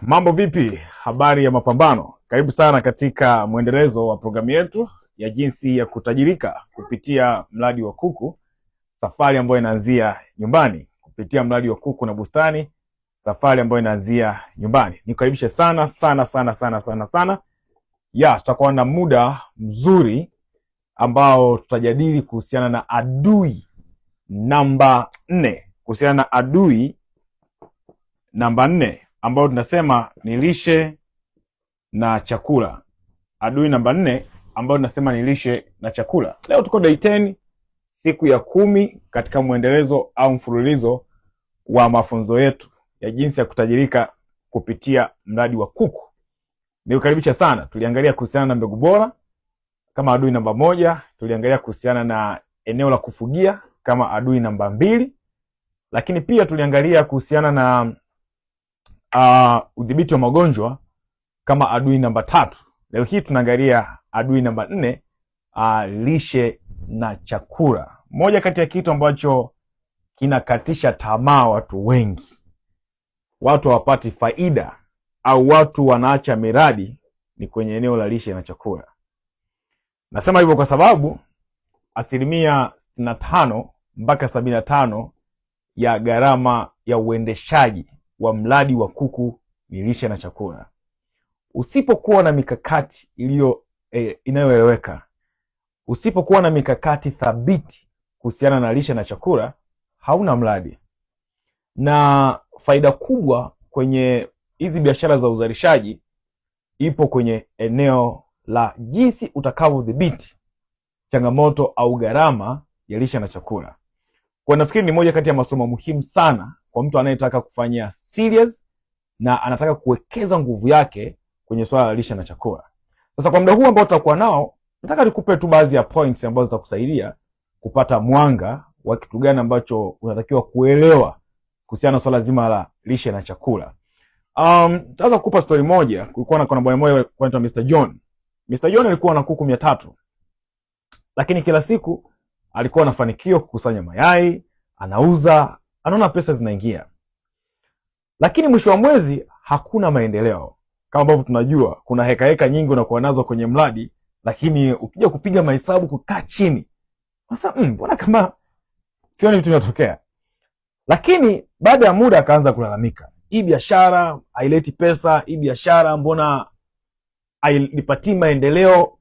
Mambo vipi? Habari ya mapambano. Karibu sana katika mwendelezo wa programu yetu ya jinsi ya kutajirika kupitia mradi wa kuku, safari ambayo inaanzia nyumbani. Kupitia mradi wa kuku na bustani, safari ambayo inaanzia nyumbani. Nikaribishe sana sana sana sana sana sana. Tutakuwa na muda mzuri ambao tutajadili kuhusiana na adui namba 4. Kuhusiana na adui namba 4 ambao tunasema ni lishe na chakula. Adui namba 4 ambao tunasema ni lishe na chakula. Leo tuko day 10, siku ya 10 katika mwendelezo au mfululizo wa mafunzo yetu ya jinsi ya kutajirika kupitia mradi wa kuku. Nikukaribisha sana. Tuliangalia kuhusiana na mbegu bora kama adui namba 1, tuliangalia kuhusiana na eneo la kufugia kama adui namba 2, lakini pia tuliangalia kuhusiana na udhibiti wa magonjwa kama adui namba 3. Leo hii tunaangalia adui namba 4, lishe na chakula. Moja kati ya kitu ambacho kinakatisha tamaa watu wengi, watu hawapati faida au watu wanaacha miradi, ni kwenye eneo la lishe na chakula. Nasema hivyo kwa sababu 65% mpaka 75% ya gharama ya uendeshaji wa mradi wa kuku ni lishe na chakula. Usipokuwa na mikakati inayoeleweka, usipokuwa na mikakati thabiti kuhusiana na lishe na chakula, hauna mradi. Na faida kubwa kwenye hizi biashara za uzalishaji ipo kwenye eneo la jinsi utakavyodhibiti changamoto au gharama ya lishe na chakula. Kwa nafikiri ni moja kati ya masomo muhimu sana kwa mtu anayetaka kufanya serious na anataka kuwekeza nguvu yake kwenye swala la lishe na chakula. Sasa kwa muda huu ambao tutakuwa nao, nataka nikupe tu baadhi ya points ambazo zitakusaidia kupata mwanga wa kitu gani ambacho unatakiwa kuelewa kuhusiana na swala zima la lishe na chakula. Nitaanza kukupa story moja. Kulikuwa na kuna bwana mmoja anaitwa Mr. John. Mr. John alikuwa na kuku 300. Lakini kila siku alikuwa anafanikiwa kukusanya mayai, anauza, anaona pesa zinaingia. Lakini mwisho wa mwezi hakuna maendeleo. Kama ambavyo tunajua, kuna heka nyingi unakuwa nazo kwenye mradi, lakini ukija kupiga mahesabu, kukaa chini, sasa mbona kama sioni vitu vinatokea. Lakini baada ya muda akaanza kulalamika, hii biashara haileti pesa, hii biashara mbona hainipatii maendeleo.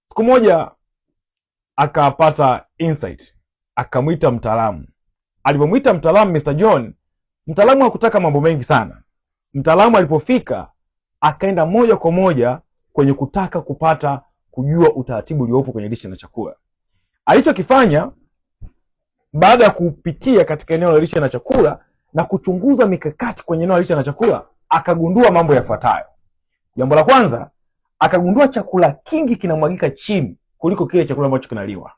Siku moja akapata insight, akamwita mtaalamu. Alipomwita mtaalamu Mr. John, mtaalamu hakutaka mambo mengi sana. Mtaalamu alipofika akaenda moja kwa moja kwenye kutaka kujua utaratibu uliopo kwenye lishe na chakula. Alichokifanya baada ya kupitia katika eneo la lishe na chakula na kuchunguza mikakati kwenye eneo la lishe na chakula, akagundua mambo yafuatayo. Jambo la kwanza, akagundua chakula kingi kinamwagika chini kuliko kile chakula ambacho kinaliwa.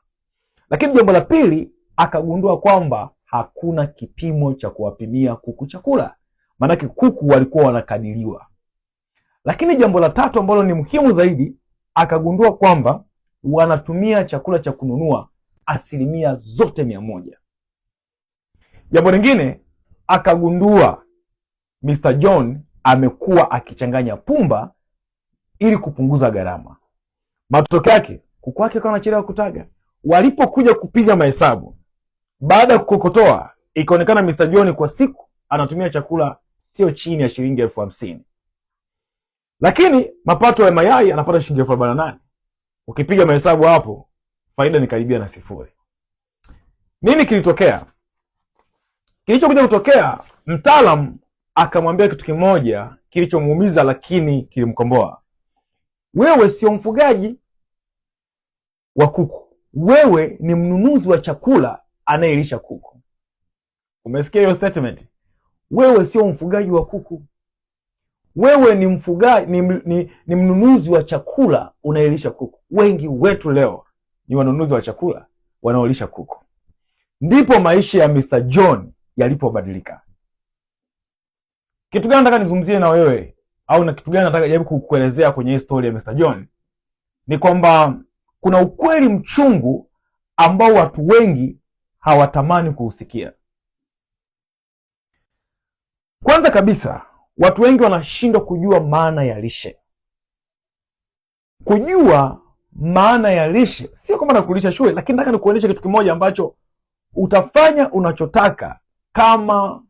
Lakini jambo la pili, akagundua kwamba hakuna kipimo cha kuwapimia kuku chakula. Maanake kuku walikuwa wanakadiriwa. Lakini jambo la tatu ambalo ni muhimu zaidi, akagundua kwamba wanatumia chakula cha kununua 100%. Jambo lingine, akagundua Mr. John amekuwa akichanganya pumba ili kupunguza gharama. Matokeo yake kuku wake kwa anachelewa kutaga. Walipokuja kupiga mahesabu, baada ya kukokotoa, ikaonekana Mr. John kwa siku anatumia chakula sio chini ya shilingi 50,000. Lakini mapato ya mayai anapata shilingi 48,000. Ukipiga mahesabu hapo, faida ni karibia na sifuri. Nini kilitokea? Kilichokuja kutokea, mtaalamu akamwambia kitu kimoja kilichomuumiza lakini kilimkomboa. Wewe sio mfugaji wa kuku. Wewe ni mnunuzi wa chakula anayelisha kuku. Umesikia hiyo statement? Wewe sio mfugaji wa kuku. Wewe ni mfugaji, ni mnunuzi wa chakula unayelisha kuku. Wengi wetu leo ni wanunuzi wa chakula wanaolisha kuku. Ndipo maisha ya Mr. John yalipobadilika. Kitu gani nataka nizungumzie na wewe, au na kitu gani nataka jaribu kukuelezea kwenye hii story ya Mr. John, ni kwamba kuna ukweli mchungu ambao watu wengi hawatamani kuusikia. Kwanza kabisa, watu wengi wanashindwa kujua maana ya lishe. Kujua maana ya lishe sio kama nakulisha shule, lakini nataka nikuonyeshe kitu kimoja ambacho utafanya unachotaka kama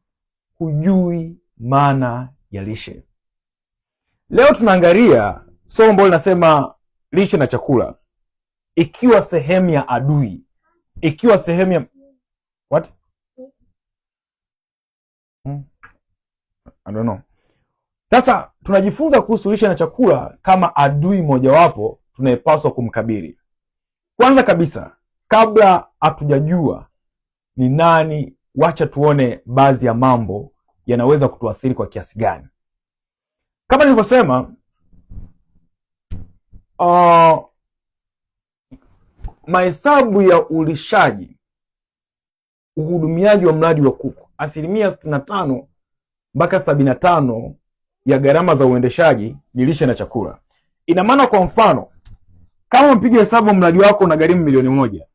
hujui maana ya lishe. Leo tunaangalia somo ambalo linasema lishe na chakula ikiwa sehemu ya adui, ikiwa sehemu ya what? I don't know. Sasa tunajifunza kuhusu lishe na chakula kama adui mojawapo tunayepaswa kumkabili. Kwanza kabisa, kabla hatujajua ni nani, wacha tuone baadhi ya mambo yanaweza kutuathiri kwa kiasi gani. Kama nilivyosema, mahesabu ya ulishaji, uhudumiaji wa mradi wa kuku, 65% mpaka 75% ya gharama za uendeshaji ni lishe na chakula. Ina maana, kwa mfano, kama mpige hesabu mradi wako unagharimu milioni 1,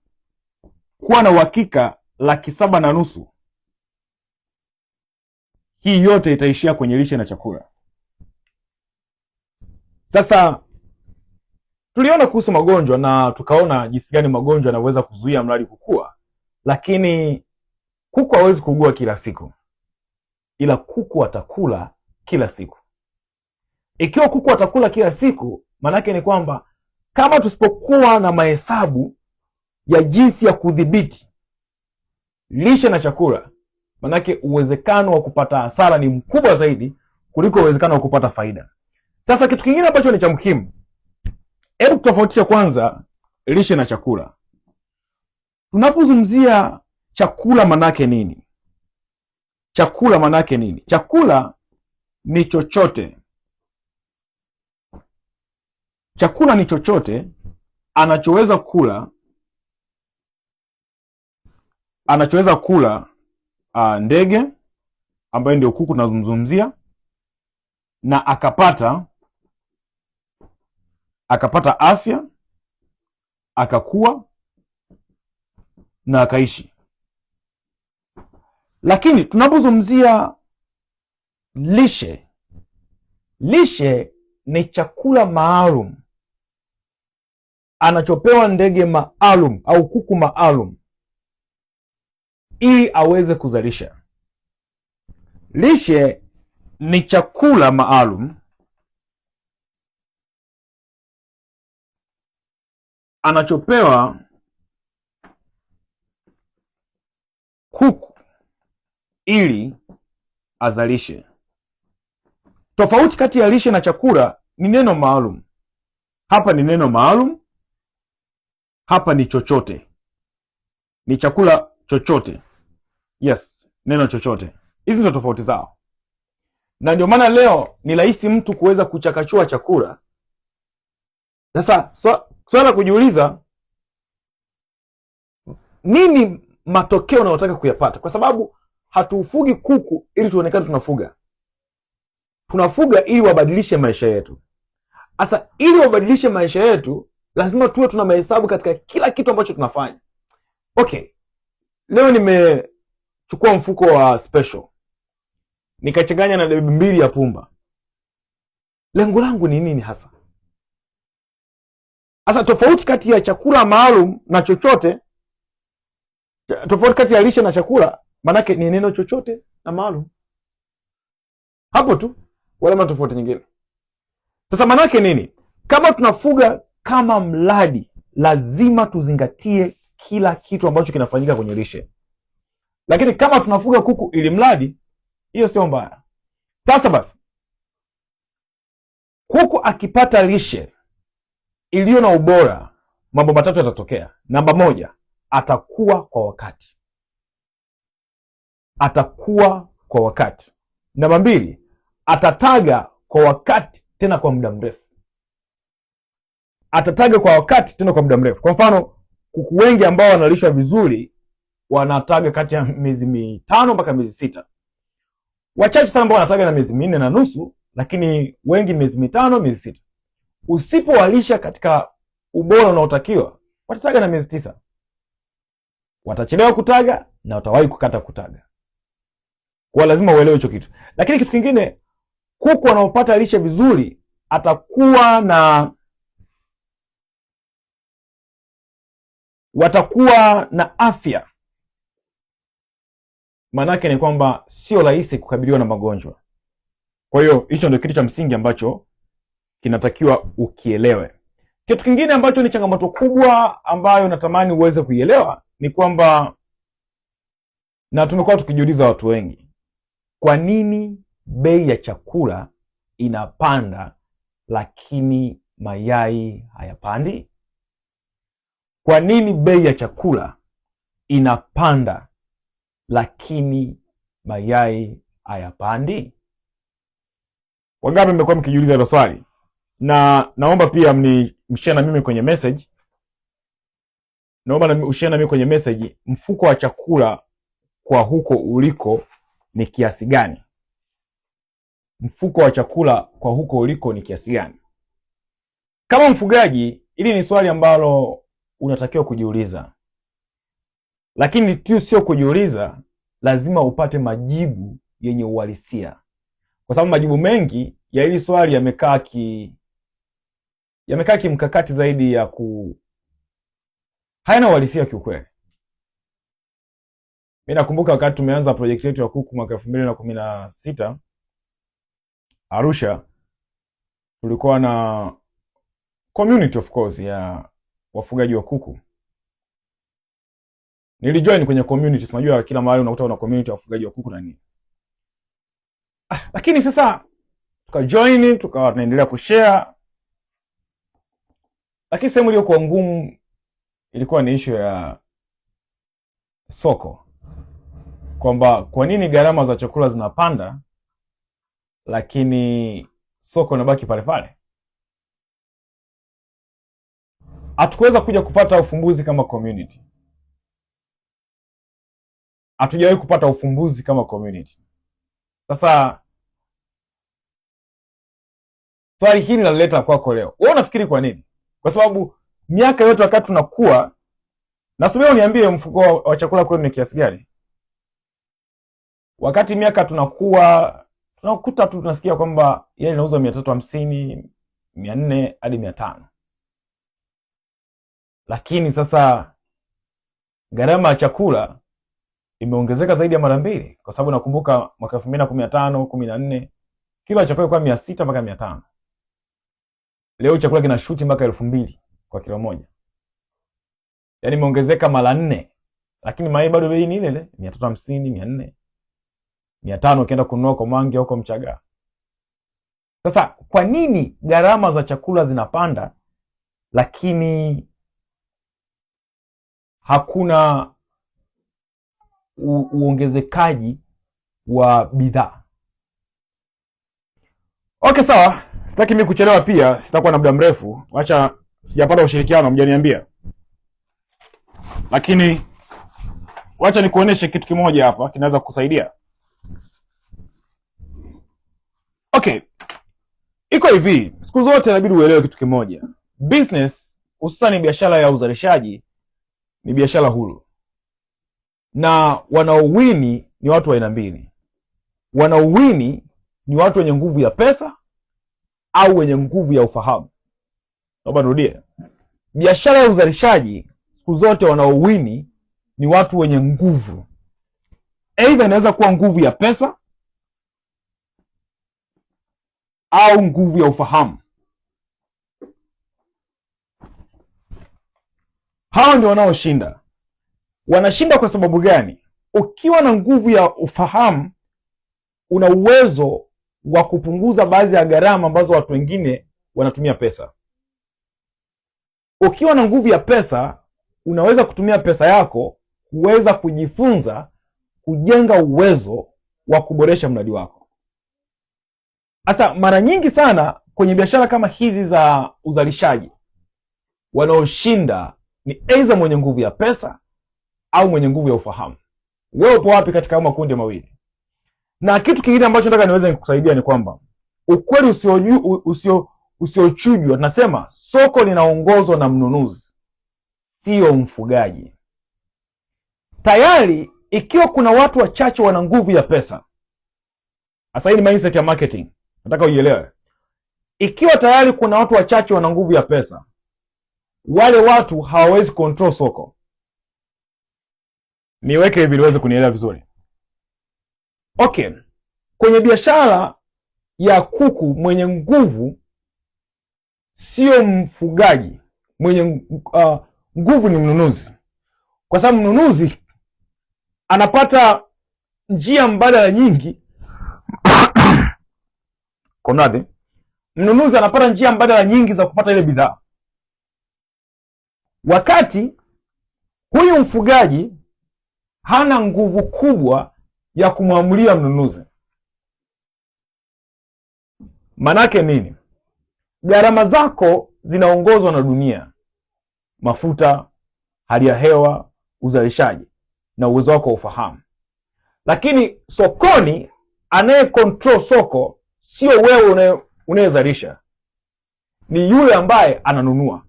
kuwa na uhakika 750,000 hii yote itaishia kwenye lishe na chakula. Sasa tuliona kuhusu magonjwa na tukaona jinsi gani magonjwa yanaweza kuzuia mradi kukua, lakini kuku hawezi kuugua kila siku, ila kuku atakula kila siku. Ikiwa kuku atakula kila siku, manake ni kwamba kama tusipokuwa na mahesabu ya jinsi ya kudhibiti lishe na chakula, manake uwezekano wa kupata hasara ni mkubwa zaidi kuliko uwezekano wa kupata faida. Sasa kitu kingine ambacho ni cha muhimu, hebu tutofautisha kwanza lishe na chakula. Tunapozungumzia chakula manake nini? Chakula manake nini? Chakula ni chochote. Chakula ni chochote anachoweza kula ndege ambaye ndio kuku tunazungumzia, na akapata afya, akakua na akaishi. Lakini tunapozungumzia lishe, lishe ni chakula maalum anachopewa ndege maalum au kuku maalum ili aweze kuzalisha. Lishe ni chakula maalum anachopewa kuku ili azalishe. Tofauti kati ya lishe na chakula ni neno maalum. Hapa ni neno maalum, hapa ni chochote, ni chakula chochote. Yes, neno chochote. Hizi ndio tofauti zao, na ndio maana leo ni rahisi mtu kuweza kuchakachua chakula. Sasa swala kujiuliza, nini matokeo unayotaka kuyapata? Kwa sababu hatufugi kuku ili tuonekane tunafuga, tunafuga ili wabadilishe maisha yetu. Sasa ili wabadilishe maisha yetu, lazima tuwe tuna mahesabu katika kila kitu ambacho tunafanya. Okay, leo nimechukua mfuko wa special nikachanganya na debe 2 ya pumba. Lengo langu ni nini hasa? Sasa tofauti kati ya chakula maalum na chochote, tofauti kati ya lishe na chakula, manake ni neno chochote na maalum. Hapo tu, wala tofauti nyingine. Sasa manake nini? Kama tunafuga kama mradi, lazima tuzingatie kila kitu ambacho kinafanyika kwenye lishe. Lakini kama tunafuga kuku ili mradi, hiyo sio mbaya. Sasa basi, kuku akipata lishe iliyo na ubora, mambo matatu yatatokea. Namba 1, atakuwa kwa wakati. Atakuwa kwa wakati. Namba 2, atataga kwa wakati, tena kwa muda mrefu. Atataga kwa wakati, tena kwa muda mrefu. Kwa mfano, kuku wengi ambao wanalishwa vizuri wanataga kati ya miezi 5 mpaka miezi 6. Wachache sana ambao wanataga na miezi 4.5, lakini wengi miezi 5, miezi 6. Usipowalisha katika ubora unaotakiwa, watataga na miezi 9. Watachelewa kutaga na watawahi kukata kutaga. Kwa lazima uelewe hicho kitu. Lakini kitu kingine, kuku wanaopata lishe vizuri watakuwa na afya. Maanake ni kwamba sio rahisi kukabiliwa na magonjwa. Kwa hiyo hicho ndio kitu cha msingi ambacho kinatakiwa ukielewe. Kitu kingine ambacho ni changamoto kubwa ambayo natamani uweze kuielewa ni kwamba, na tumekuwa tukijiuliza watu wengi, kwa nini bei ya chakula inapanda lakini mayai hayapandi? Kwa nini bei ya chakula inapanda lakini mayai hayapandi? Wangapi mmekuwa mkijiuliza hilo swali? Na naomba pia mshare na mimi kwenye message. Naomba ushare na mimi kwenye message, mfuko wa chakula kwa huko uliko ni kiasi gani? Mfuko wa chakula kwa huko uliko ni kiasi gani? Kama mfugaji, hili ni swali ambalo unatakiwa kujiuliza. Lakini tu sio kujiuliza, lazima upate majibu yenye uhalisia. Kwa sababu majibu mengi ya hili swali yamekaa kimkakati zaidi ya hayana uhalisia kiukweli. Mimi nakumbuka wakati tumeanza project yetu ya kuku mwaka 2016 Arusha, tulikuwa na community of course ya wafugaji wa kuku. Nilijoin kwenye community, tunajua kila mahali unakuta una community ya wafugaji wa kuku na nini. Lakini sasa tukajoin, tukawa tunaendelea kushare. Lakini sehemu iliyokuwa ngumu ilikuwa ni issue ya soko. Kwamba kwa nini gharama za chakula zinapanda lakini soko linabaki pale pale? Hatukuweza kuja kupata ufumbuzi kama community. Hatujawahi kupata ufumbuzi kama community. Sasa swali hili nalileta kwako leo. Wewe unafikiri kwa nini? Kwa sababu miaka yote wakati tunakuwa, na subiri uniambie mfuko wa chakula kwenu ni kiasi gani? Wakati miaka tunakuwa, tunakuta tu tunasikia kwamba yeye inauzwa 350, 400 hadi 500. Lakini sasa gharama ya chakula imeongezeka zaidi ya mara 2, kwa sababu nakumbuka mwaka 2015, 14 kilo ya chakula ilikuwa 600 mpaka 500. Leo chakula kinashuti mpaka 2000 kwa kilo moja. Yaani imeongezeka mara 4. Lakini mayai bado bei ni ile ile, 350, 400. 500 ukienda kununua kwa Mangi au kwa Mchaga. Sasa kwa nini gharama za chakula zinapanda lakini hakuna uongezekaji wa bidhaa? Okay, sawa. Sitaki mimi kuchelewa pia, sitakuwa na muda mrefu. Acha sijapata ushirikiano mjaniambia. Lakini wacha nikuoneshe kitu kimoja hapa kinaweza kukusaidia. Okay. Iko hivi, siku zote inabidi uelewe kitu kimoja. Business, hususan biashara ya uzalishaji, ni biashara huru. Na wanaowini ni watu wa aina mbili. Wanaowini ni watu wenye nguvu ya pesa au wenye nguvu ya ufahamu. Naomba nirudie. Biashara ya uzalishaji siku zote wanaowini ni watu wenye nguvu. Aidha inaweza kuwa nguvu ya pesa au nguvu ya ufahamu. Hao ndio wanaoshinda. Wanashinda kwa sababu gani? Ukiwa na nguvu ya ufahamu, una uwezo wa kupunguza baadhi ya gharama ambazo watu wengine wanatumia pesa. Ukiwa na nguvu ya pesa, unaweza kutumia pesa yako kuweza kujifunza, kujenga uwezo wa kuboresha mradi wako. Sasa mara nyingi sana kwenye biashara kama hizi za uzalishaji, wanaoshinda ni aidha mwenye nguvu ya pesa au mwenye nguvu ya ufahamu. Wewe upo wapi katika haya makundi mawili? Na kitu kingine ambacho nataka niweze kukusaidia ni kwamba ukweli usiochujwa, tunasema soko linaongozwa na mnunuzi, sio mfugaji. Tayari ikiwa kuna watu wachache wana nguvu ya pesa, hasa hii ni mindset ya marketing. nataka uielewe. Ikiwa tayari kuna watu wachache wana nguvu ya pesa, wale watu hawawezi control soko. Niweke hivi niweze kunielewa vizuri. Okay, kwenye biashara ya kuku, mwenye nguvu sio mfugaji. Mwenye nguvu ni mnunuzi, kwa sababu mnunuzi anapata njia mbadala nyingi konade, mnunuzi anapata njia mbadala nyingi za kupata ile bidhaa, wakati huyu mfugaji hana nguvu kubwa ya kumwamulia mnunuzi. Manake nini? Gharama zako zinaongozwa na dunia, mafuta, hali ya hewa, uzalishaji na uwezo wako wa ufahamu. Lakini sokoni, anaye control soko sio wewe unayezalisha, ni yule ambaye ananunua.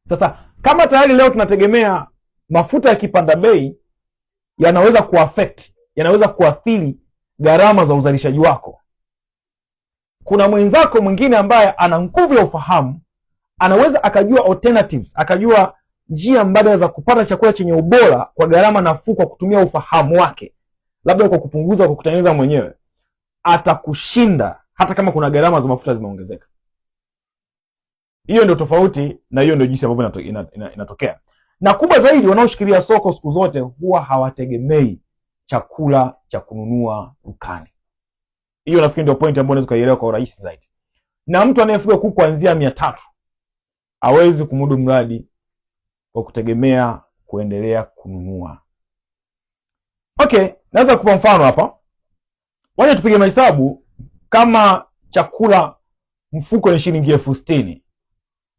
Sasa kama tayari leo tunategemea mafuta yakipanda bei yanaweza kuaffect, yanaweza kuathiri gharama za uzalishaji wako, kuna mwenzako mwingine ambaye ana nguvu ya ufahamu, anaweza akajua alternatives, akajua njia mbadala za kupata chakula chenye ubora kwa gharama nafuu kwa kutumia ufahamu wake, labda kwa kupunguza, kwa kutengeneza mwenyewe, atakushinda hata kama kuna gharama za mafuta zimeongezeka. Hiyo ndio tofauti, na hiyo ndio jinsi ambavyo inatokea. Na kubwa zaidi, wanaoshikilia soko siku zote huwa hawategemei chakula cha kununua dukani. Hiyo nafikiri ndio point ambayo unaweza kuielewa kwa urahisi zaidi. Na mtu anayefuga kuku kuanzia 300 hawezi kumudu mradi kwa kutegemea kuendelea kununua. Okay, naweza kupa mfano hapa. Waje tupige mahesabu. Kama chakula mfuko ni shilingi 60,000.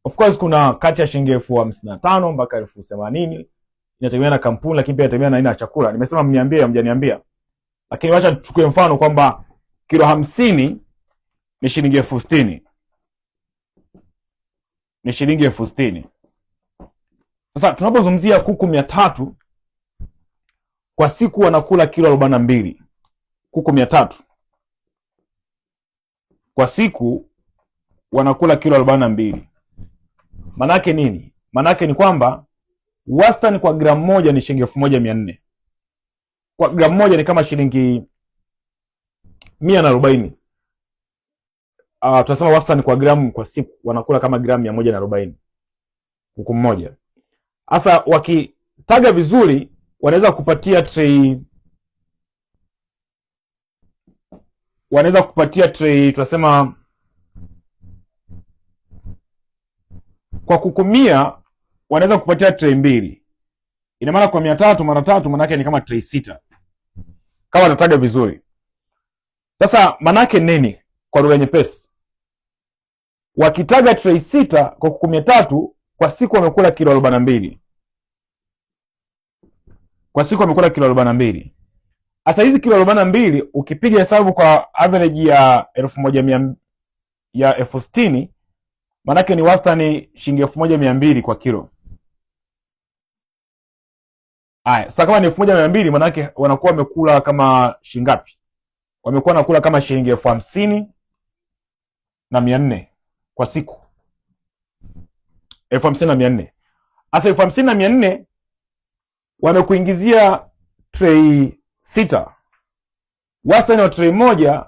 Of course kuna kati ya shilingi 55,000 mpaka 80,000. Inategemea na kampuni, lakini pia inategemea na aina ya chakula. Nimesema mniambie, hamjaniambia. Lakini wacha tuchukue mfano kwamba kilo 50 ni shilingi 60,000. Ni shilingi 60,000. Sasa tunapozungumzia kuku 300 kwa siku wanakula kilo 42. Kuku 300 kwa siku wanakula kilo 42. Manake nini? Manake ni kwamba wastani kwa gramu moja ni shilingi 1400. Kwa gramu moja ni kama shilingi 140. Tunasema wastani kwa gramu kwa siku wanakula kama gramu 140 kuku mmoja. Sasa wakitaga vizuri wanaweza kupatia tray, tunasema kwa kuku 100 wanaweza kupatia tray 2. Ina maana kwa 300 mara 3 manake ni kama tray 6. Kama wanataga vizuri. Sasa manake nini kwa lugha nyepesi? Wakitaga tray 6 kwa kuku 300 kwa siku wamekula kilo 42. Kwa siku wamekula kilo 42. Sasa hizi kilo 42 ukipiga hesabu kwa average ya 1100 ya 60,000, manake ni wastani shilingi 1200 kwa kilo. Haya, sasa kama ni 1200 manake wanakuwa wamekula kama shilingi ngapi? Wamekuwa nakula kama shilingi 50,400 kwa siku. 50,400. Sasa 50,400 wamekuingizia tray 6. Wastani wa tray moja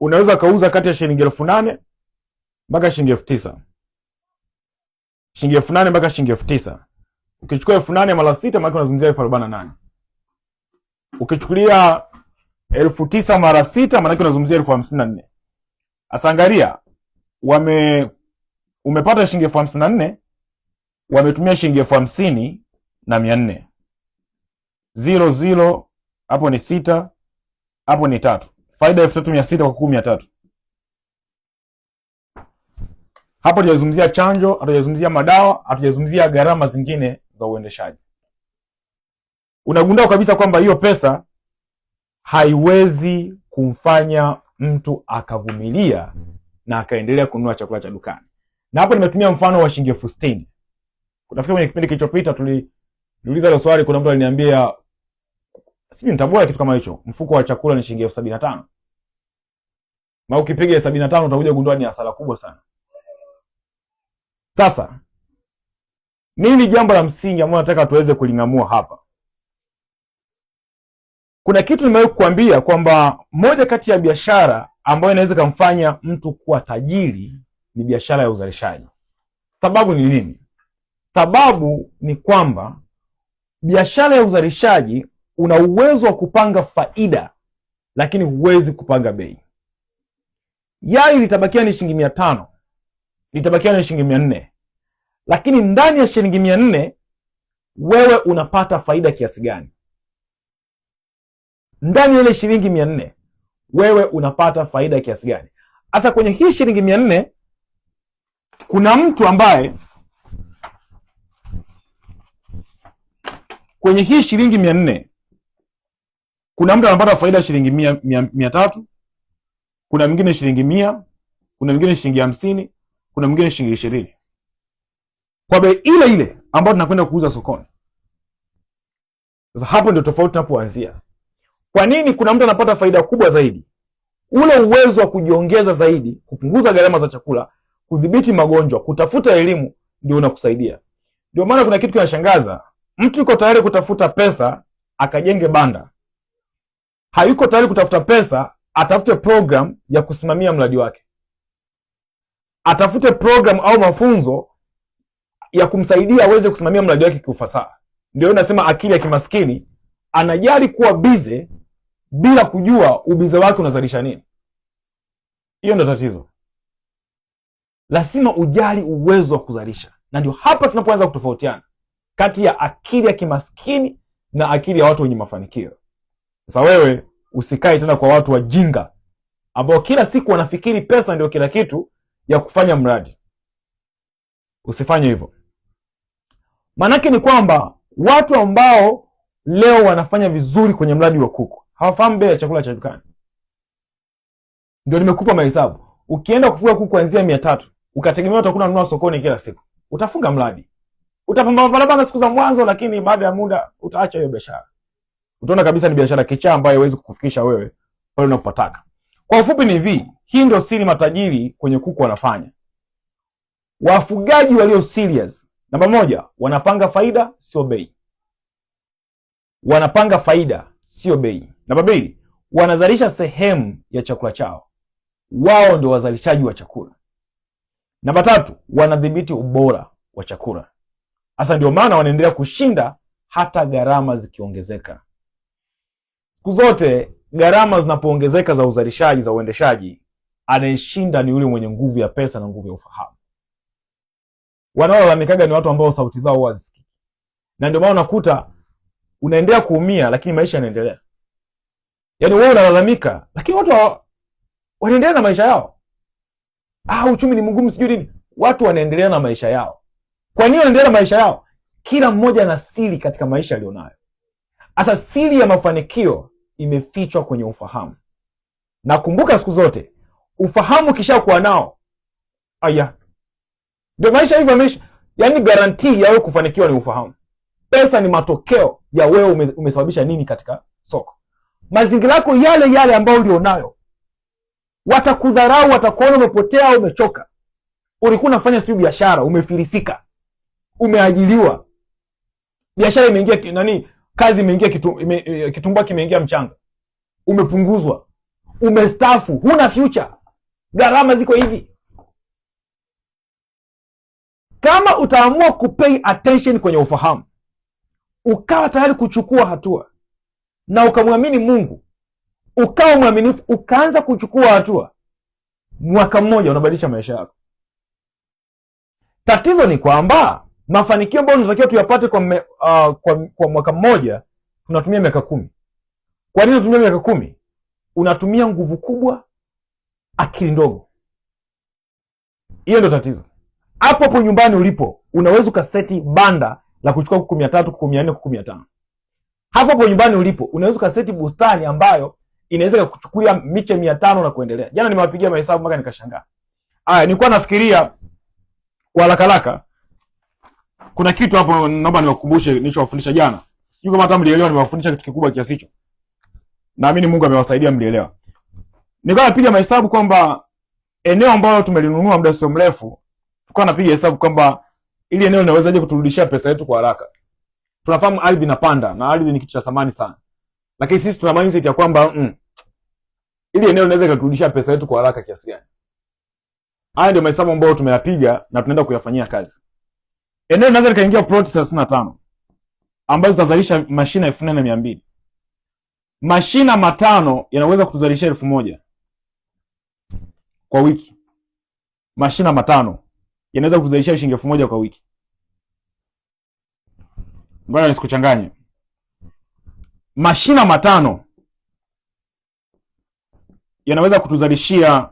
unaweza kauza kati ya shilingi 8,000 mpaka shilingi 9,000. Shilingi 8,000 mpaka shilingi 9,000. Ukichukua 8,000 mara 6 maana unazungumzia 48,000. Ukichukulia 9,000 mara 6 maana unazungumzia 54,000. Sasa angalia, umepata shilingi 54,000, wametumia shilingi 50,400. 00 hapo ni 6, hapo ni 3. Faida 3,600 kwa kuku 300. Hapo tunazungumzia chanjo, hatujazungumzia madawa, hatujazungumzia gharama zingine za uendeshaji. Unagundua kabisa kwamba hiyo pesa haiwezi kumfanya mtu akavumilia na akaendelea kununua chakula cha dukani. Na hapo nimetumia mfano wa shilingi 60,000. Nafikiri kwenye kipindi kilichopita tuliuliza ile swali, kuna mtu aliniambia sijui nitabora kitu kama hicho, mfuko wa chakula ni shilingi 75,000. Na ukipiga 75 utakuja kugundua ni hasara kubwa sana. Sasa nini jambo la msingi ambalo nataka tuweze kuling'amua hapa? Kuna kitu nimewahi kukuambia kwamba moja kati ya biashara ambayo inaweza kumfanya mtu kuwa tajiri ni biashara ya uzalishaji. Sababu ni nini? Sababu ni kwamba biashara ya uzalishaji una uwezo wa kupanga faida, lakini huwezi kupanga bei. Yai litabakia ni shilingi 500, litabakia ni shilingi 400, lakini ndani ya shilingi 400 wewe unapata faida kiasi gani? Ndani ya ile shilingi 400 wewe unapata faida kiasi gani? Sasa kwenye hii shilingi 400 kuna mtu ambaye kwenye hii shilingi 400 kuna mtu anapata faida shilingi 300, kuna mwingine shilingi 100, kuna mwingine shilingi 50, kuna mwingine shilingi 20. Kwa bei ile ile ambayo tunakwenda kuuza sokoni. Sasa hapo ndio tofauti tunapoanzia. Kwa nini kuna mtu anapata faida kubwa zaidi? Ule uwezo wa kujiongeza zaidi, kupunguza gharama za chakula, kudhibiti magonjwa, kutafuta elimu ndio unakusaidia. Ndio maana kuna kitu kinashangaza. Mtu yuko tayari kutafuta pesa akajenge banda. Hayuko tayari kutafuta pesa atafute program ya kusimamia mradi wake. Atafute program au mafunzo ya kumsaidia aweze kusimamia mradi wake kiufasaha. Ndio nasema akili ya kimaskini anajali kuwa busy bila kujua ubize wake unazalisha nini. Hiyo ndio tatizo. Lazima ujali uwezo wa kuzalisha. Na ndio hapa tunapoanza kutofautiana kati ya akili ya kimaskini na akili ya watu wenye mafanikio. Sasa wewe usikae tena kwa watu wajinga ambao kila siku wanafikiri pesa ndio kila kitu ya kufanya mradi. Usifanye hivyo. Manake ni kwamba watu ambao leo wanafanya vizuri kwenye mradi wa kuku hawafahamu bei ya chakula cha dukani. Ndio nimekupa mahesabu. Ukienda kufuga kuku kuanzia 300, ukategemea utakuwa unanunua sokoni kila siku, utafunga mradi. Utapambana siku za mwanzo, lakini baada ya muda utaacha hiyo biashara. Utaona kabisa ni biashara kichaa ambayo haiwezi kukufikisha wewe pale unapotaka. Kwa ufupi ni hivi, hii ndio siri matajiri kwenye kuku wanafanya. Wafugaji walio serious, namba 1, wanapanga faida sio bei. Wanapanga faida sio bei. Namba 2, wanazalisha sehemu ya chakula chao. Wao ndio wazalishaji wa chakula. Namba 3, wanadhibiti ubora wa chakula. Hasa ndio maana wanaendelea kushinda hata gharama zikiongezeka. Siku zote gharama zinapoongezeka za uzalishaji, za uendeshaji, anayeshinda ni yule mwenye nguvu ya pesa na nguvu ya ufahamu. Wanaolalamikaga ni watu ambao sauti zao huwa hazisikiki. Na ndio maana unakuta unaendelea kuumia lakini maisha yanaendelea. Yaani wewe unalalamika lakini watu wanaendelea na maisha yao. Uchumi ni mgumu sijui nini. Watu wanaendelea na maisha yao. Kwa nini wanaendelea na maisha yao? Kila mmoja ana siri katika maisha alionayo. Sasa siri ya mafanikio imefichwa kwenye ufahamu. Na kumbuka siku zote, ufahamu kisha kuwa nao, ndio maisha hivyo maisha. Yaani guarantee ya wewe kufanikiwa ni ufahamu. Pesa ni matokeo ya wewe umesababisha nini katika soko. Mazingira yako yale yale ambayo ulionayo. Watakudharau, watakuona umepotea au umechoka. Ulikuwa unafanya sio biashara, umefilisika. Umeajiliwa. Biashara imeingia kazi imeingia kitumbua kimeingia mchanga. Umepunguzwa. Umestaafu, huna future. Gharama ziko hivi. Kama utaamua kupay attention kwenye ufahamu, ukawa tayari kuchukua hatua na ukamwamini Mungu, ukawa mwaminifu, ukaanza kuchukua hatua, mwaka mmoja unabadilisha maisha yako. Tatizo ni kwamba mafanikio ambayo tunatakiwa tuyapate kwa mwaka mmoja tunatumia miaka 10. Kwa nini tunatumia miaka 10? Unatumia nguvu kubwa, akili ndogo. Hiyo ndio tatizo. Hapo nyumbani ulipo unaweza ukaseti banda la kuchukua kuku 300, kuku 400, kuku 500. Hapo nyumbani ulipo unaweza ukaseti bustani ambayo inaweza kuchukulia miche 500 na kuendelea. Jana nimewapigia mahesabu mpaka nikashangaa. Nilikuwa nafikiria kwa haraka kuna kitu hapo naomba niwakumbushe nilichowafundisha jana. Sijui kama hata mlielewa nimewafundisha kitu kikubwa kiasi hicho. Naamini Mungu amewasaidia mlielewa. nikawa napiga mahesabu kwamba eneo ambalo tumelinunua muda sio mrefu, tukawa napiga hesabu kwamba ili eneo linawezaje kuturudishia pesa yetu kwa haraka. Tunafahamu ardhi inapanda na ardhi ni kitu cha thamani sana, lakini sisi tuna mindset ya kwamba ili eneo linaweza kuturudishia pesa yetu kwa haraka kiasi gani. Haya ndio mahesabu ambayo tumeyapiga na tunaenda kuyafanyia kazi. Eneo linaweza likaingia plot 35 ambazo zitazalisha mashina 4200. Mashina matano yanaweza kutuzalisha 1000 kwa wiki. Mashina matano yanaweza kutuzalisha shilingi 1000 kwa wiki. Ngoja nisikuchanganye. Mashina matano yanaweza kutuzalishia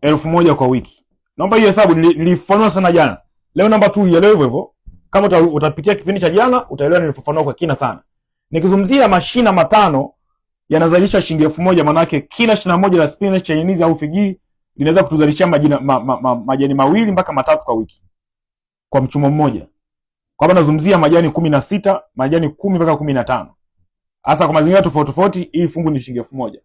1000 kwa wiki. Naomba hiyo hesabu nilifafanua sana jana. Leo namba 2 ielewe hivyo hivyo. Kama utapitia kipindi cha jana utaelewa nilifafanua kwa kina sana. Nikizungumzia mashina matano yanazalisha shilingi 1000, maana yake kila shina moja la spinach, chainizi au figii linaweza kutuzalishia majani mawili mpaka matatu kwa wiki. Kwa mchumo mmoja. Kwa maana nazungumzia majani 16, majani 10 mpaka 15. Hasa kwa mazingira tofauti tofauti hii fungu ni shilingi 1000.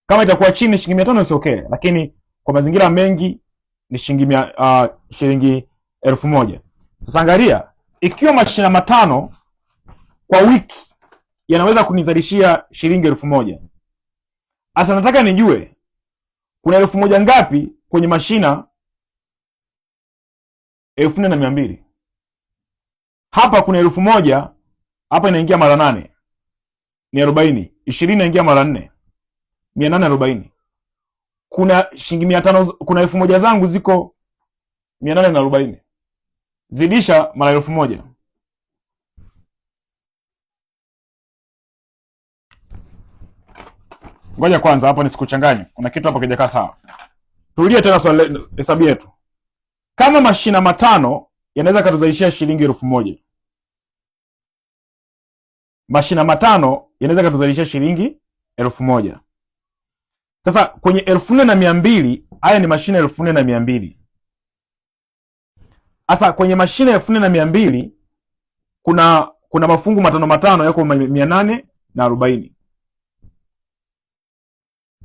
Kama itakuwa chini shilingi 500 si okay, lakini kwa mazingira mengi ni shilingi 1000. Sasa angalia, ikiwa mashina matano kwa wiki yanaweza kunizalishia shilingi 1000. Sasa nataka nijue kuna 1000 ngapi kwenye mashina 4200. Hapa kuna 1000, hapa inaingia mara 8 ni 40, 20 inaingia mara 4 840. Kuna shilingi 500, kuna 1000 zangu ziko 840. Zidisha mara 1000. Ngoja kwanza hapo nisikuchanganye. Kuna kitu hapo kijakaa sawa. Turudie tena swali hesabu yetu. Kama mashina matano yanaweza katuzalishia shilingi 1000. Mashina matano yanaweza katuzalishia shilingi 1000. Sasa kwenye 4200, haya ni mashina 4200. Sasa kwenye mashina 4200 kuna mafungu matano yako 840.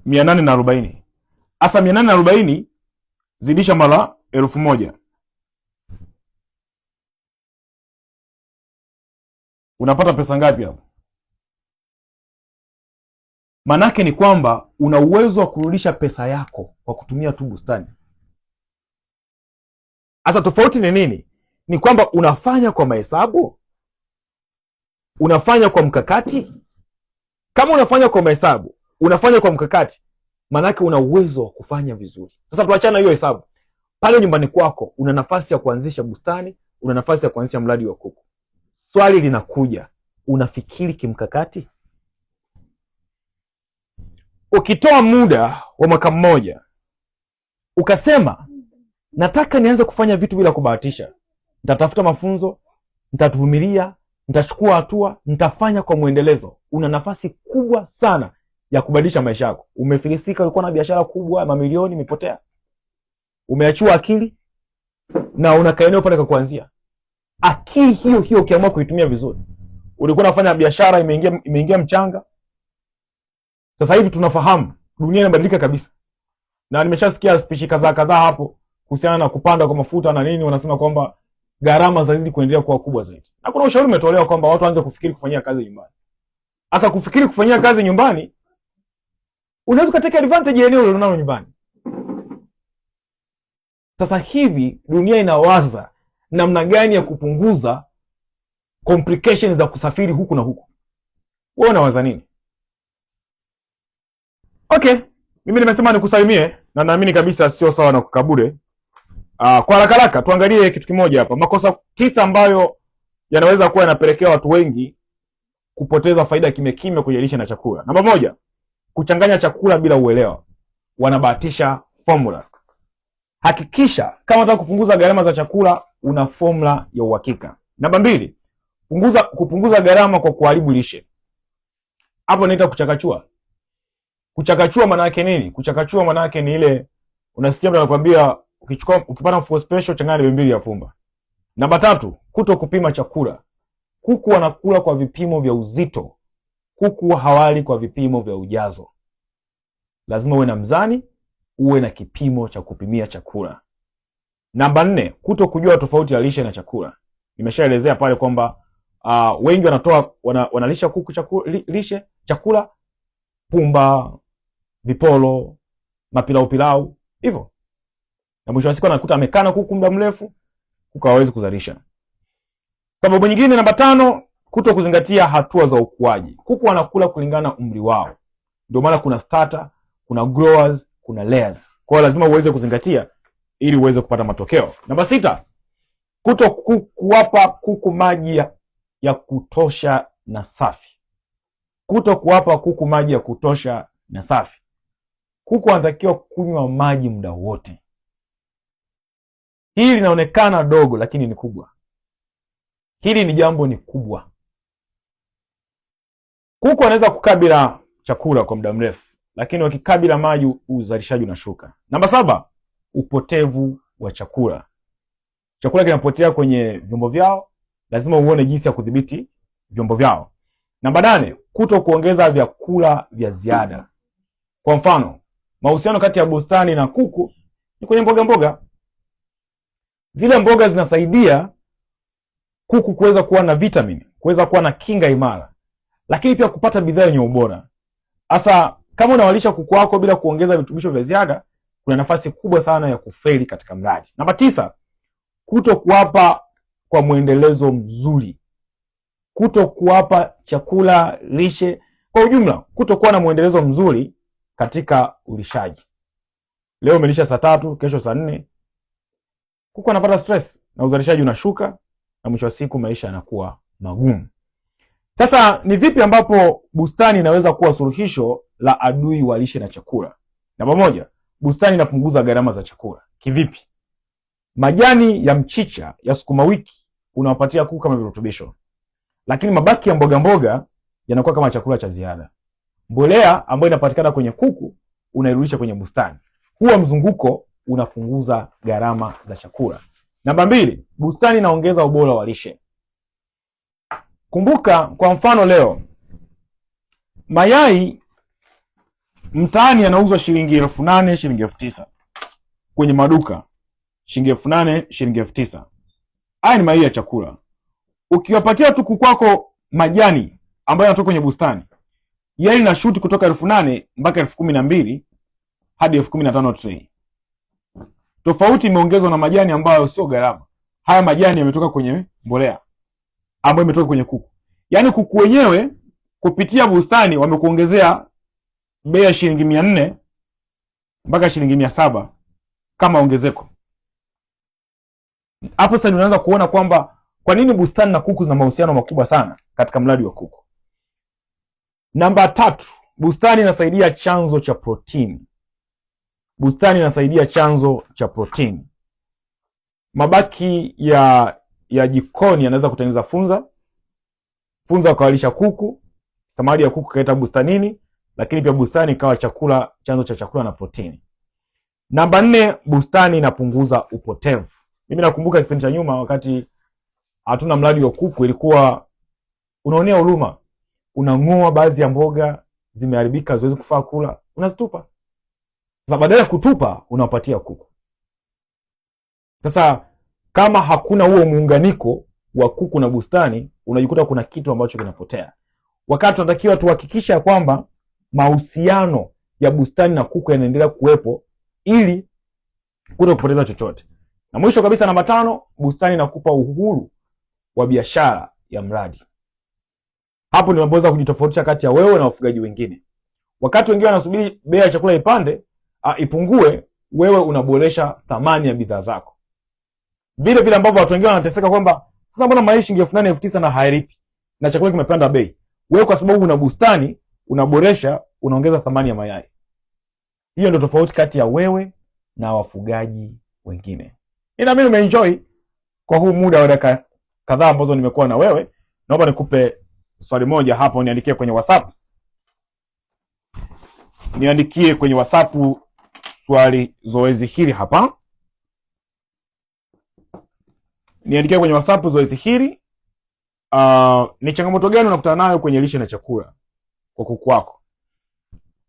840. Sasa 840 zidisha mara 1000. Unapata pesa ngapi hapo? Manake ni kwamba una uwezo wa kurudisha pesa yako kwa kutumia tu bustani. Sasa tofauti ni nini? Ni kwamba unafanya kwa mahesabu, unafanya kwa mkakati. Kama unafanya kwa mahesabu, unafanya kwa mkakati, manake una uwezo wa kufanya vizuri. Sasa tuachana hiyo hesabu. Pale nyumbani kwako una nafasi ya kuanzisha bustani, una nafasi ya kuanzisha mradi wa kuku. Swali linakuja, unafikiri kimkakati? Ukitoa muda wa mwaka mmoja ukasema nataka nianze kufanya vitu bila kubahatisha, nitatafuta mafunzo, nitatuvumilia, nitachukua hatua, nitafanya kwa muendelezo, una nafasi kubwa sana ya kubadilisha maisha yako. Umefilisika, ulikuwa na biashara kubwa, mamilioni imepotea. Umeachiwa akili na una kaeneo pale kwa kuanzia. Akili hiyo ukiamua kuitumia vizuri. Ulikuwa unafanya biashara imeingia mchanga. Sasa hivi tunafahamu dunia inabadilika kabisa. Na nimeshasikia spishi kadhaa hapo kuhusiana na kupanda kwa mafuta na nini, wanasema kwamba gharama zazidi kuendelea kuwa kubwa zaidi. Na kuna ushauri umetolewa kwamba watu waanze kufikiri kufanyia kazi nyumbani. Sasa kufikiri kufanyia kazi nyumbani, unaweza kuteka advantage ya eneo ulilonalo nyumbani. Sasa hivi dunia inawaza namna gani ya kupunguza complications za kusafiri huku na huku. Wewe unawaza nini? Okay, mimi nimesema nikusalimie na naamini kabisa sio sawa na kukabure. Kwa haraka tuangalie kitu kimoja hapa. Makosa 9 ambayo yanaweza kuwa yanapelekea watu wengi kupoteza faida kimya kwenye lishe na chakula. Namba 1, kuchanganya chakula bila uelewa. Wanabahatisha formula. Hakikisha kama unataka kupunguza gharama za chakula una formula ya uhakika. Namba 2, kupunguza gharama kwa kuharibu lishe. Hapo naita kuchakachua. Kuchakachua maana yake nini? Kuchakachua maana yake ni ile unasikia mtu anakuambia ukipata mfuko special changanya na 2 ya pumba. Namba 3, kuto kupima chakula. Kuku wanakula kwa vipimo vya uzito. Kuku hawali kwa vipimo vya ujazo. lazima uwe na mzani, uwe na kipimo cha kupimia chakula. Namba 4, kuto kujua tofauti ya lishe na chakula. Nimeshaelezea pale kwamba wengi wanalisha kuku chakula pumba, vipolo, mapilau hivyo, na mwisho wa siku anakuta amekana kuku muda mrefu, kuku hawezi kuzalisha. Sababu nyingine, namba 5, kuto kuzingatia hatua za ukuaji. Kuku wanakula kulingana na umri wao, ndio maana kuna starter, kuna growers, kuna layers. Kwa hiyo lazima uweze kuzingatia ili uweze kupata matokeo. Namba 6, kuto kuwapa kuku maji ya kutosha na safi. Kuto kuwapa kuku maji ya kutosha na safi. Kuku wanatakiwa kunywa maji muda wote. Hili linaonekana dogo, lakini ni kubwa. Hili ni jambo ni kubwa. Kuku wanaweza kukaa bila chakula kwa muda mrefu, lakini wakikaa bila maji uzalishaji unashuka. Namba 7, upotevu wa chakula. Chakula kinapotea kwenye vyombo vyao, lazima uone jinsi ya kudhibiti vyombo vyao. Namba 8, kuto kuongeza vyakula vya ziada. Kwa mfano, mahusiano kati ya bustani na kuku ni kwenye mboga. Zile mboga zinasaidia kuku kuweza kuwa na vitamini, kuweza kuwa na kinga imara, lakini pia kupata bidhaa yenye ubora. Sasa kama unawalisha kuku wako bila kuongeza virutubisho vya ziada, kuna nafasi kubwa sana ya kufeli katika mradi. Namba 9, kuto kuwapa kwa mwendelezo mzuri. Kuto kuwapa chakula lishe kwa ujumla, kuto kuwa na mwendelezo mzuri katika ulishaji. Leo umelisha saa 3, kesho saa 4, kuku anapata stress na uzalishaji unashuka, na mwisho wa siku maisha yanakuwa magumu. Sasa ni vipi ambapo bustani inaweza kuwa suluhisho la adui wa lishe na chakula? Namba 1, bustani inapunguza gharama za chakula. Kivipi? Majani ya mchicha ya sukuma wiki unawapatia kuku kama virutubisho, lakini mabaki ya mboga yanakuwa kama chakula cha ziada. Mbolea ambayo inapatikana kwenye kuku unairudisha kwenye bustani. Huo mzunguko unapunguza gharama za chakula. Namba 2, bustani inaongeza ubora wa lishe. Kumbuka, kwa mfano leo mayai mtaani yanauzwa shilingi 8,000, shilingi 9,000 kwenye maduka, shilingi 8,000, shilingi 9,000. Haya ni mayai ya chakula. Ukiwapatia tu kuku wako majani ambayo yanatoka kwenye bustani, yai na shuti kutoka 8,000 mpaka 12,000 hadi 15,000 tray. Tofauti imeongezwa na majani ambayo sio gharama. Haya majani yametoka kwenye mbolea ambayo imetoka kwenye kuku. Yaani kuku wenyewe kupitia bustani wamekuongezea bei ya shilingi 400 mpaka shilingi 700 kama ongezeko. Hapo sasa unaanza kuona kwamba kwa nini bustani na kuku zina mahusiano makubwa sana katika mradi wa kuku. Namba 3, bustani inasaidia chanzo cha protini. Bustani inasaidia chanzo cha protini. Mabaki ya jikoni yanaweza kutengeneza funza wakawalisha kuku, samadi ya kuku kaita bustanini, lakini pia bustani ikawa chakula, chanzo cha chakula na protini. Namba 4, bustani inapunguza upotevu. Mimi nakumbuka kipindi cha nyuma wakati hatuna mradi wa kuku, ilikuwa unaonea huruma, unang'oa baadhi ya mboga zimeharibika, haziwezi kufaa kula, unazitupa. Sasa badala ya kutupa unawapatia kuku. Sasa kama hakuna huo muunganiko wa kuku na bustani, unajikuta kuna kitu ambacho kinapotea. Wakati tunatakiwa tuhakikisha kwamba mahusiano ya bustani na kuku yanaendelea kuwepo ili kuto kupoteza chochote. Na mwisho kabisa, namba 5, bustani inakupa uhuru wa biashara ya mradi. Hapo ndio unaweza kujitofautisha kati ya wewe na wafugaji wengine. Wakati wengine wanasubiri bei ya chakula ipungue, wewe unaboresha thamani ya bidhaa zako. Vile vile ambavyo watu wengine wanateseka kwamba sasa mbona mayai shilingi 8,000, 9,000 na hairipi na chakula kimepanda bei. Wewe kwa sababu una bustani, unaboresha, unaongeza thamani ya mayai. Hiyo ndio tofauti kati ya wewe na wafugaji wengine. Ninaamini umeenjoy kwa huu muda wa dakika kadhaa ambazo nimekuwa na wewe. Naomba nikupe swali moja hapo, niandikie kwenye WhatsApp. Niandikie kwenye WhatsApp swali zoezi hili hapa. Niandikie kwenye WhatsApp zoezi hili. Ni changamoto gani unakutana nayo kwenye lishe na chakula kwa kuku wako?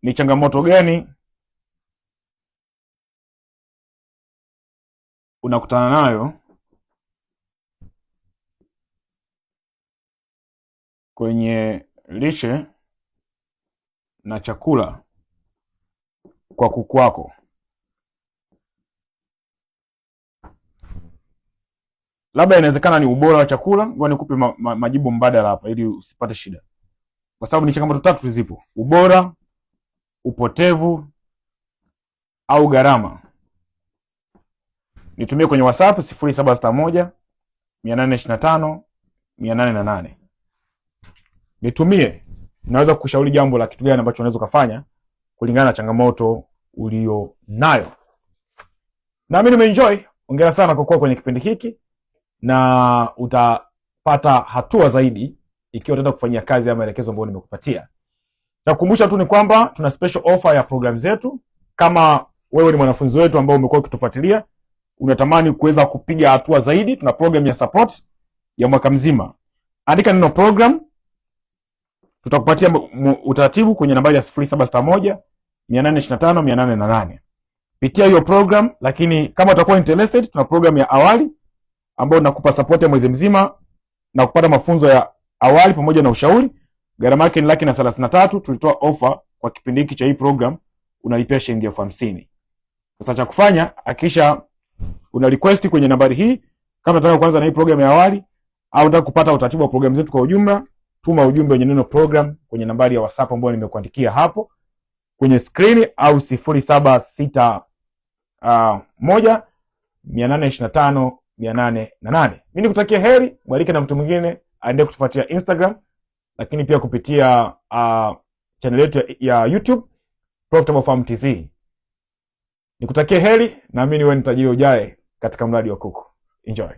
Ni changamoto gani unakutana nayo kwenye lishe na chakula kwa kuku wako. Labda inawezekana ni ubora wa chakula. Ngoja nikupe majibu mbadala hapa ili usipate shida, kwa sababu ni changamoto tatu zipo: ubora, upotevu au gharama. Nitumie kwenye WhatsApp 0761 825 808. Nitumie, naweza kukushauri jambo la kitu gani ambacho unaweza kufanya kulingana na changamoto ulio nayo. Na mimi nimeenjoy. Hongera sana kwa kuwa kwenye kipindi hiki, na utapata hatua zaidi ikiwa utaenda kufanyia kazi ya maelekezo ambayo nimekupatia. Nakukumbusha tu ni kwamba tuna special offer ya program zetu. Kama wewe ni mwanafunzi wetu ambao umekuwa ukitufuatilia, unatamani kuweza kupiga hatua zaidi, tuna program ya support ya mwaka mzima. Andika neno program, tutakupatia utaratibu kwenye nambari ya 0761 825 808. Pitia hiyo program, lakini kama utakuwa interested, tuna program ya awali ambayo nakupa support ya mwezi mzima na kupata mafunzo ya awali pamoja na ushauri. Gharama yake ni 133,000. Tulitoa offer kwa kipindi hiki cha hii program, unalipia shilingi 50,000. Sasa cha kufanya, hakisha una request kwenye nambari hii kama unataka kuanza na hii program ya awali au unataka kupata utaratibu wa program zetu kwa ujumla. Tuma ujumbe wenye neno program kwenye nambari ya WhatsApp ambayo nimekuandikia hapo kwenye screen, au 0761 825 808. Mimi nikutakia heri, mwalike na mtu mwingine aende kutufuatia Instagram, lakini pia kupitia channel yetu ya YouTube Profitable Farm TZ. Nikutakia heri, naamini wewe ni tajiri ujaye katika mradi wa kuku. Enjoy.